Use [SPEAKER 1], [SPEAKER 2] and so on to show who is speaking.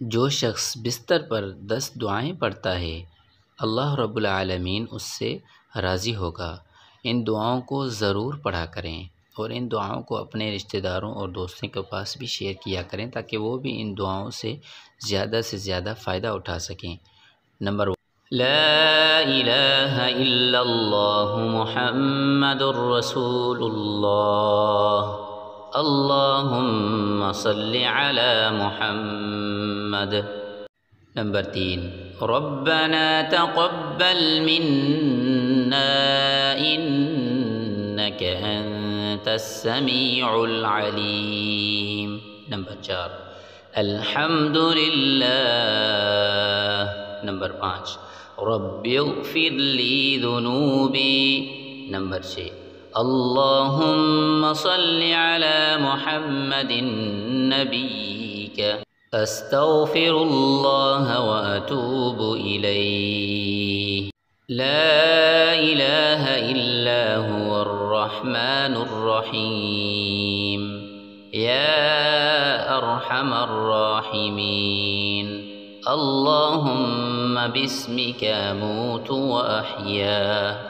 [SPEAKER 1] जो शख्स बिस्तर पर 10 दुआएं पढ़ता है, अल्लाह रब्बुल आलमीन उससे राज़ी होगा। इन दुआओं को ज़रूर पढ़ा करें और इन दुआओं को अपने रिश्तेदारों और दोस्तों के पास भी शेयर किया करें ताकि वो भी इन दुआओं से ज़्यादा फ़ायदा उठा सकें। नंबर 1, ला इलाहा इल्लल्लाह मुहम्मदुर रसूलुल्लाह अल्लाहुम्मा सल्लि अला मुहम्मद। नंबर 3, रब्बना तक़ब्बल मिन्ना इन्नका अंतस समीउल अलीम। नंबर 4, अल्हम्दुलिल्लाह। नंबर 5, रब्बिग़फ़िरली ज़ुनूबी। नंबर 6, अल्लाहुम्मा सल्लि अला मुहम्मदिन नबिय्यिका अस्तग़फ़िरुल्लाह व अतूबु इलैहि। ला इलाहा इल्ला हुवर रहमानुर रहीम या अरहमर राहिमीन। अल्लाहुम्मा बिस्मिका अमूतु व अहया।